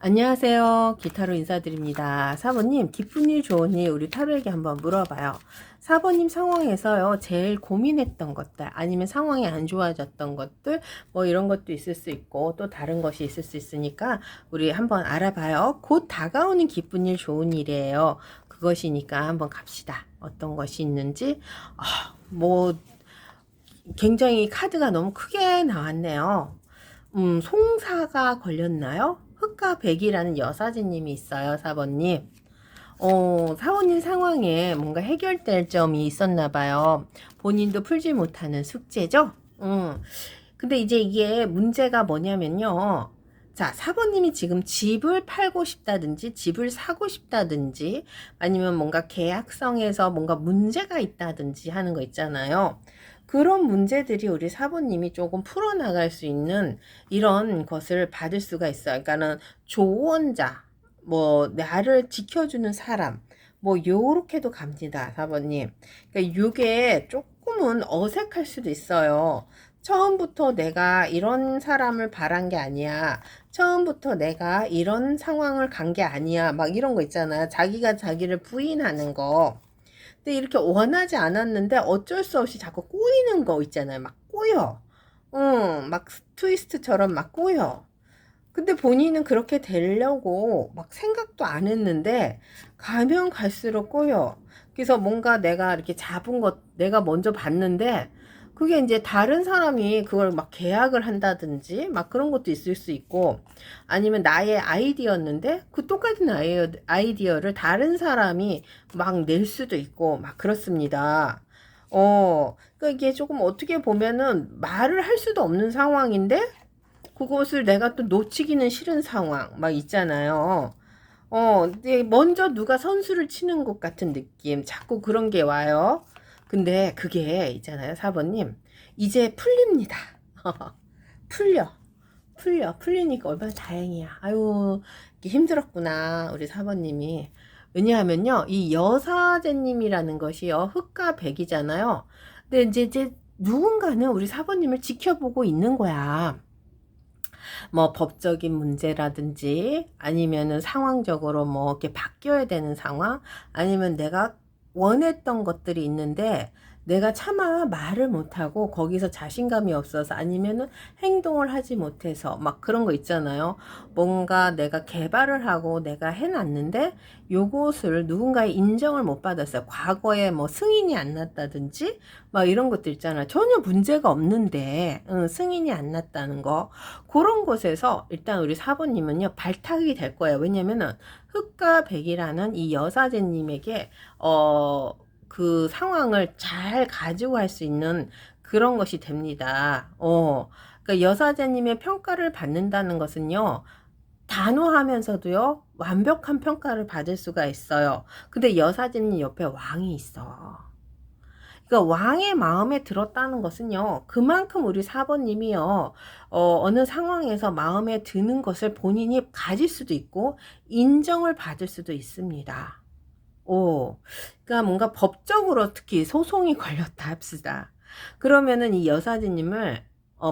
안녕하세요. 기타로 인사드립니다. 사모님, 기쁜 일, 좋은 일, 우리 타로에게 한번 물어봐요. 사모님 상황에서요, 제일 고민했던 것들, 아니면 상황이 안 좋아졌던 것들, 뭐 이런 것도 있을 수 있고, 또 다른 것이 있을 수 있으니까, 우리 한번 알아봐요. 곧 다가오는 기쁜 일, 좋은 일이에요. 그것이니까 한번 갑시다. 어떤 것이 있는지, 뭐, 굉장히 카드가 너무 크게 나왔네요. 송사가 걸렸나요? 흑가백이라는 여사진님이 있어요, 사번님. 사원님 상황에 뭔가 해결될 점이 있었나 봐요. 본인도 풀지 못하는 숙제죠? 근데 이제 이게 문제가 뭐냐면요. 자, 사번님이 지금 집을 팔고 싶다든지, 집을 사고 싶다든지, 아니면 뭔가 계약성에서 뭔가 문제가 있다든지 하는 거 있잖아요. 그런 문제들이 우리 사부님이 조금 풀어나갈 수 있는 이런 것을 받을 수가 있어요. 그러니까는 조언자, 뭐 나를 지켜주는 사람, 뭐 요렇게도 갑니다, 사부님. 그러니까 요게 조금은 어색할 수도 있어요. 처음부터 내가 이런 사람을 바란 게 아니야. 처음부터 내가 이런 상황을 간 게 아니야. 막 이런 거 있잖아요. 자기가 자기를 부인하는 거. 근데 이렇게 원하지 않았는데 어쩔 수 없이 자꾸 꼬이는 거 있잖아요. 막 꼬여. 막 트위스트처럼 막 꼬여. 근데 본인은 그렇게 되려고 막 생각도 안 했는데 가면 갈수록 꼬여. 그래서 뭔가 내가 이렇게 잡은 것, 내가 먼저 봤는데 그게 이제 다른 사람이 그걸 막 계약을 한다든지 막 그런 것도 있을 수 있고, 아니면 나의 아이디어였는데 그 똑같은 아이디어를 다른 사람이 막 낼 수도 있고 막 그렇습니다. 그러니까 이게 조금 어떻게 보면은 말을 할 수도 없는 상황인데 그것을 내가 또 놓치기는 싫은 상황 막 있잖아요. 근데 먼저 누가 선수를 치는 것 같은 느낌, 자꾸 그런 게 와요. 근데 그게 있잖아요, 사번님. 이제 풀립니다. 풀리니까 얼마나 다행이야. 아유, 이게 힘들었구나, 우리 사번님이. 왜냐하면요, 이 여사제님이라는 것이요, 흑과 백이잖아요. 근데 이제 누군가는 우리 사번님을 지켜보고 있는 거야. 뭐 법적인 문제라든지 아니면은 상황적으로 뭐 이렇게 바뀌어야 되는 상황, 아니면 내가 원했던 것들이 있는데 내가 차마 말을 못하고 거기서 자신감이 없어서, 아니면은 행동을 하지 못해서 막 그런 거 있잖아요. 뭔가 내가 개발을 하고 내가 해놨는데 요것을 누군가의 인정을 못 받았어요. 과거에 뭐 승인이 안 났다든지 막 이런 것들 있잖아요. 전혀 문제가 없는데 승인이 안 났다는 거. 그런 곳에서 일단 우리 사부님은요 발탁이 될 거예요. 왜냐면은 흑과 백이라는 이 여사제님에게 그 상황을 잘 가지고 갈 수 있는 그런 것이 됩니다. 그러니까 여사제님의 평가를 받는다는 것은요, 단호하면서도요, 완벽한 평가를 받을 수가 있어요. 근데 여사제님 옆에 왕이 있어. 그러니까 왕의 마음에 들었다는 것은요, 그만큼 우리 사번님이요, 어느 상황에서 마음에 드는 것을 본인이 가질 수도 있고, 인정을 받을 수도 있습니다. 그러니까 뭔가 법적으로 특히 소송이 걸렸다 합시다. 그러면은 이 여사진님을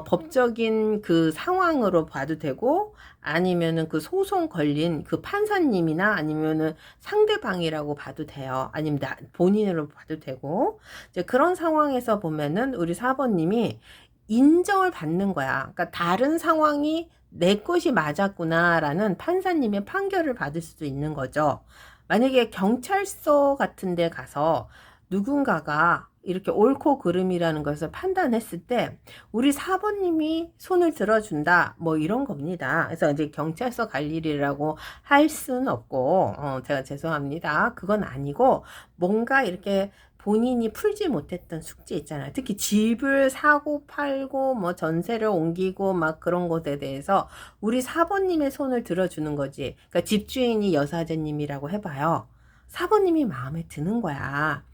법적인 그 상황으로 봐도 되고, 아니면은 그 소송 걸린 그 판사님이나 아니면은 상대방이라고 봐도 돼요. 아니면 본인으로 봐도 되고, 이제 그런 상황에서 보면은 우리 사번님이 인정을 받는 거야. 그러니까 다른 상황이 내 것이 맞았구나라는 판사님의 판결을 받을 수도 있는 거죠. 만약에 경찰서 같은 데 가서 누군가가 이렇게 옳고 그름이라는 것을 판단했을 때 우리 4번님이 손을 들어준다 뭐 이런 겁니다. 그래서 이제 경찰서 갈 일이라고 할 수는 없고 제가 죄송합니다. 그건 아니고 뭔가 이렇게 본인이 풀지 못했던 숙제 있잖아요. 특히 집을 사고 팔고 뭐 전세를 옮기고 막 그런 것에 대해서 우리 4번님의 손을 들어주는 거지. 그러니까 집주인이 여사제님이라고 해봐요. 4번님이 마음에 드는 거야.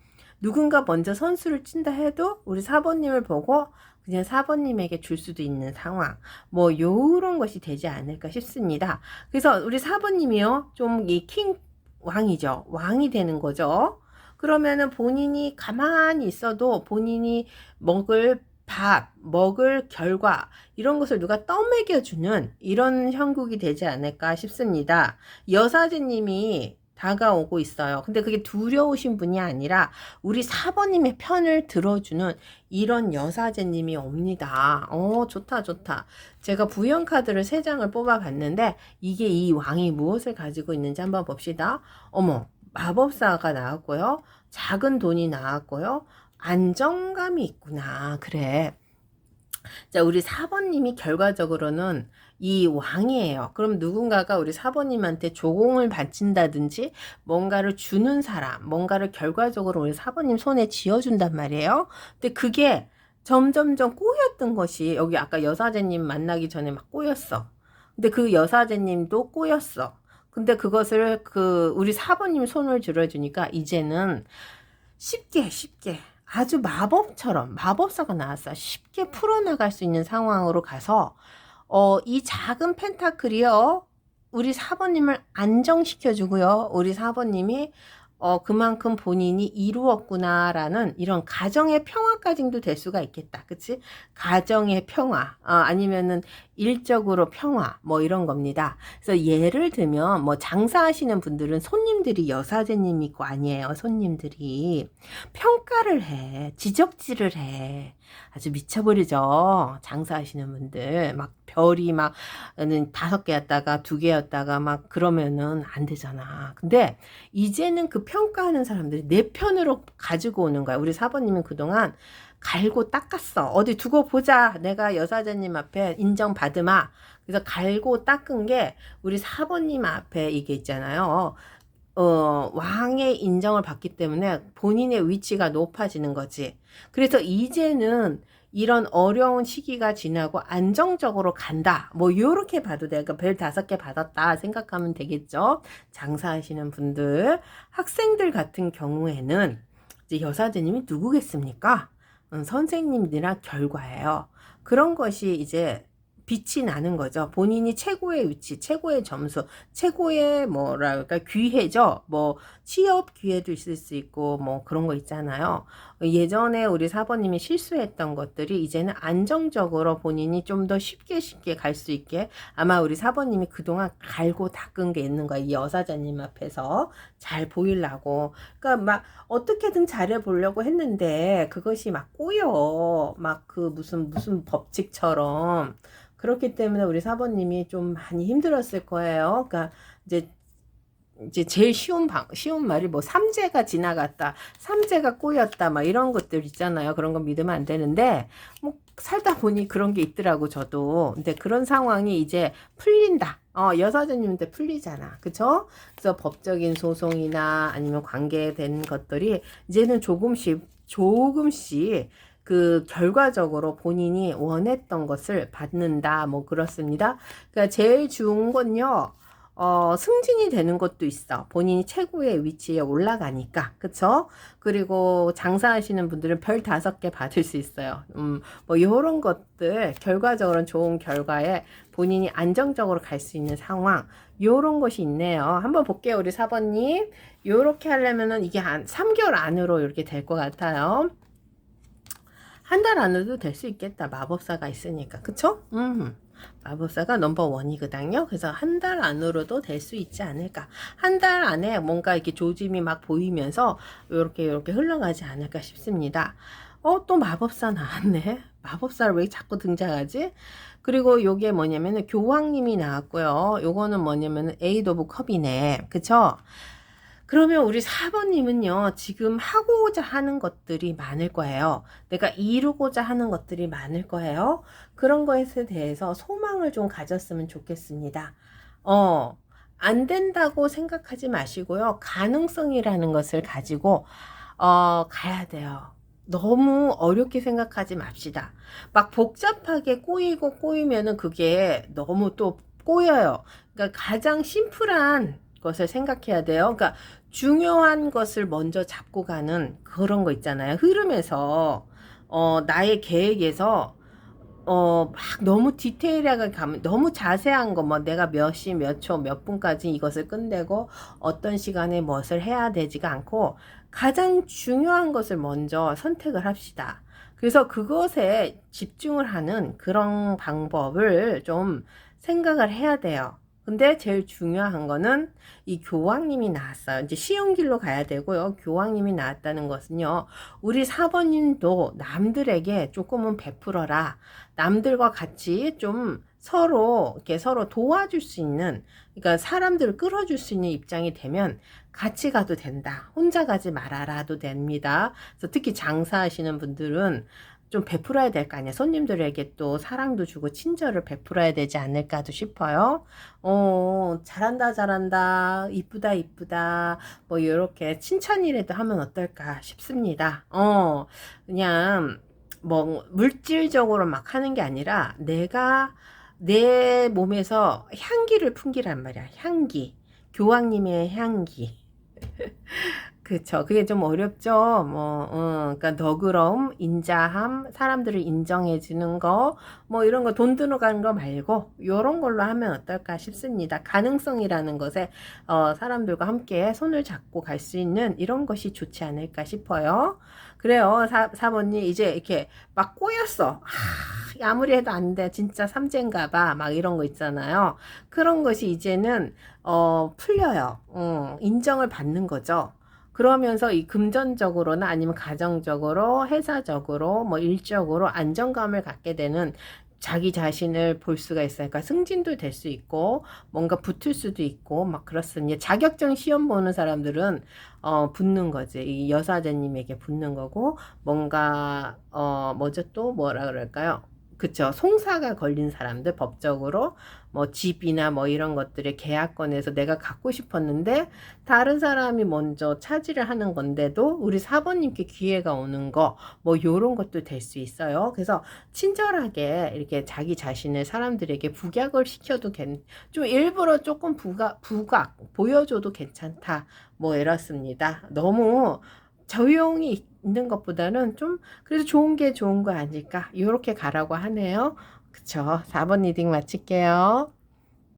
누군가 먼저 선수를 친다 해도 우리 4번님을 보고 그냥 4번님에게 줄 수도 있는 상황. 뭐 요런 것이 되지 않을까 싶습니다. 그래서 우리 4번님이요. 좀 이 킹 왕이죠. 왕이 되는 거죠. 그러면은 본인이 가만히 있어도 본인이 먹을 밥, 먹을 결과 이런 것을 누가 떠먹여주는 이런 형국이 되지 않을까 싶습니다. 여사제님이 다가오고 있어요. 근데 그게 두려우신 분이 아니라 우리 4번님의 편을 들어주는 이런 여사제님이 옵니다. 좋다 좋다. 제가 부연카드를 3장을 뽑아봤는데 이게 이 왕이 무엇을 가지고 있는지 한번 봅시다. 어머, 마법사가 나왔고요. 작은 돈이 나왔고요. 안정감이 있구나. 그래. 자, 우리 4번님이 결과적으로는 이 왕이에요. 그럼 누군가가 우리 4번님한테 조공을 바친다든지 뭔가를 주는 사람, 뭔가를 결과적으로 우리 4번님 손에 쥐어준단 말이에요. 근데 그게 점점점 꼬였던 것이 여기 아까 여사제님 만나기 전에 막 꼬였어. 근데 그 여사제님도 꼬였어. 근데 그것을 우리 4번님 손을 들어주니까 이제는 쉽게 아주 마법처럼 마법사가 나왔어. 쉽게 풀어나갈 수 있는 상황으로 가서 이 작은 펜타클이요. 우리 4번님을 안정시켜주고요. 우리 4번님이 그만큼 본인이 이루었구나라는 이런 가정의 평화까지도 될 수가 있겠다. 그치? 가정의 평화, 아니면은 일적으로 평화, 뭐 이런 겁니다. 그래서 예를 들면, 뭐 장사하시는 분들은 손님들이 여사제님 있고 아니에요. 손님들이. 평가를 해. 지적질을 해. 아주 미쳐버리죠. 장사하시는 분들. 막 별이 막 5개였다가 2개였다가 막 그러면은 안 되잖아. 근데 이제는 그 평가하는 사람들이 내 편으로 가지고 오는 거야. 우리 4번님은 그동안 갈고 닦았어. 어디 두고 보자. 내가 여사제님 앞에 인정받으마. 그래서 갈고 닦은 게 우리 4번님 앞에 이게 있잖아요. 왕의 인정을 받기 때문에 본인의 위치가 높아지는 거지. 그래서 이제는 이런 어려운 시기가 지나고 안정적으로 간다. 뭐 요렇게 봐도 내가 별 5개 받았다 생각하면 되겠죠. 장사하시는 분들, 학생들 같은 경우에는 이제 여사제님이 누구겠습니까? 선생님들이랑 결과예요. 그런 것이 이제 빛이 나는 거죠. 본인이 최고의 위치, 최고의 점수, 최고의 뭐랄까 기회죠. 뭐 취업 기회도 있을 수 있고 뭐 그런 거 있잖아요. 예전에 우리 4번님이 실수했던 것들이 이제는 안정적으로 본인이 좀 더 쉽게 갈 수 있게 아마 우리 4번님이 그동안 갈고 닦은 게 있는 거야. 이 여사자님 앞에서 잘 보이려고. 그러니까 막 어떻게든 잘해 보려고 했는데 그것이 막 꼬여. 막 그 무슨 법칙처럼. 그렇기 때문에 우리 4번님이 좀 많이 힘들었을 거예요. 그러니까 이제 제일 쉬운 말이 뭐 삼재가 지나갔다, 삼재가 꼬였다, 막 이런 것들 있잖아요. 그런 거 믿으면 안 되는데 뭐 살다 보니 그런 게 있더라고 저도. 근데 그런 상황이 이제 풀린다. 여사제님한테 풀리잖아. 그쵸? 그래서 법적인 소송이나 아니면 관계된 것들이 이제는 조금씩 그 결과적으로 본인이 원했던 것을 받는다. 뭐 그렇습니다. 그러니까 제일 좋은 건요. 승진이 되는 것도 있어. 본인이 최고의 위치에 올라가니까. 그쵸? 그리고 장사하시는 분들은 별 5개 받을 수 있어요. 뭐, 요런 것들, 결과적으로 좋은 결과에 본인이 안정적으로 갈 수 있는 상황, 요런 것이 있네요. 한번 볼게요, 우리 4번님. 요렇게 하려면은 이게 한 3개월 안으로 이렇게 될 것 같아요. 한 달 안에도 될 수 있겠다. 마법사가 있으니까. 그쵸? 마법사가 넘버1이거든요. 그래서 한 달 안으로도 될 수 있지 않을까. 한 달 안에 뭔가 이렇게 조짐이 막 보이면서 요렇게 흘러가지 않을까 싶습니다. 또 마법사 나왔네. 마법사를 왜 자꾸 등장하지? 그리고 요게 뭐냐면은 교황님이 나왔고요. 요거는 뭐냐면은 에이드 오브 컵이네. 그쵸? 그러면 우리 4번님은요, 지금 하고자 하는 것들이 많을 거예요. 내가 이루고자 하는 것들이 많을 거예요. 그런 것에 대해서 소망을 좀 가졌으면 좋겠습니다. 어, 안 된다고 생각하지 마시고요. 가능성이라는 것을 가지고, 가야 돼요. 너무 어렵게 생각하지 맙시다. 막 복잡하게 꼬이면은 그게 너무 또 꼬여요. 그러니까 가장 심플한 것을 생각해야 돼요. 그러니까 중요한 것을 먼저 잡고 가는 그런 거 있잖아요. 흐름에서, 나의 계획에서, 막 너무 디테일하게 가면, 너무 자세한 거, 뭐 내가 몇 시, 몇 초, 몇 분까지 이것을 끝내고 어떤 시간에 무엇을 해야 되지가 않고 가장 중요한 것을 먼저 선택을 합시다. 그래서 그것에 집중을 하는 그런 방법을 좀 생각을 해야 돼요. 근데 제일 중요한 거는 이 교황님이 나왔어요. 이제 쉬운 길로 가야 되고요. 교황님이 나왔다는 것은요. 우리 사번님도 남들에게 조금은 베풀어라. 남들과 같이 좀 서로 이렇게 서로 도와줄 수 있는, 그러니까 사람들을 끌어줄 수 있는 입장이 되면 같이 가도 된다. 혼자 가지 말아라도 됩니다. 그래서 특히 장사하시는 분들은 좀 베풀어야 될 거 아니야. 손님들에게 또 사랑도 주고 친절을 베풀어야 되지 않을까도 싶어요. 잘한다, 잘한다, 이쁘다, 이쁘다, 뭐, 이렇게 칭찬이라도 하면 어떨까 싶습니다. 그냥, 뭐, 물질적으로 막 하는 게 아니라, 내가 내 몸에서 향기를 풍기란 말이야. 향기. 교황님의 향기. 그쵸. 그게 좀 어렵죠. 뭐, 그러니까 너그러움, 인자함, 사람들을 인정해주는 거, 뭐 이런 거 돈 들어가는 거 말고, 요런 걸로 하면 어떨까 싶습니다. 가능성이라는 것에, 사람들과 함께 손을 잡고 갈 수 있는 이런 것이 좋지 않을까 싶어요. 그래요. 사모님, 이제 이렇게 막 꼬였어. 아무리 해도 안 돼. 진짜 삼재인가 봐. 막 이런 거 있잖아요. 그런 것이 이제는, 풀려요. 인정을 받는 거죠. 그러면서 이 금전적으로나 아니면 가정적으로, 회사적으로, 뭐 일적으로 안정감을 갖게 되는 자기 자신을 볼 수가 있어요. 그러니까 승진도 될 수 있고, 뭔가 붙을 수도 있고, 막 그렇습니다. 자격증 시험 보는 사람들은, 붙는 거지. 이 여사제님에게 붙는 거고, 뭔가, 뭐죠 또 뭐라 그럴까요? 그쵸. 송사가 걸린 사람들, 법적으로, 뭐 집이나 뭐 이런 것들의 계약권에서 내가 갖고 싶었는데, 다른 사람이 먼저 차지를 하는 건데도 우리 사번님께 기회가 오는 거, 뭐 요런 것도 될 수 있어요. 그래서 친절하게 이렇게 자기 자신을 사람들에게 부각을 시켜도 좀 일부러 조금 부각 보여줘도 괜찮다. 뭐 이렇습니다. 너무 조용히 있는 것보다는 좀 그래도 좋은 게 좋은 거 아닐까? 요렇게 가라고 하네요. 그쵸? 4번 리딩 마칠게요.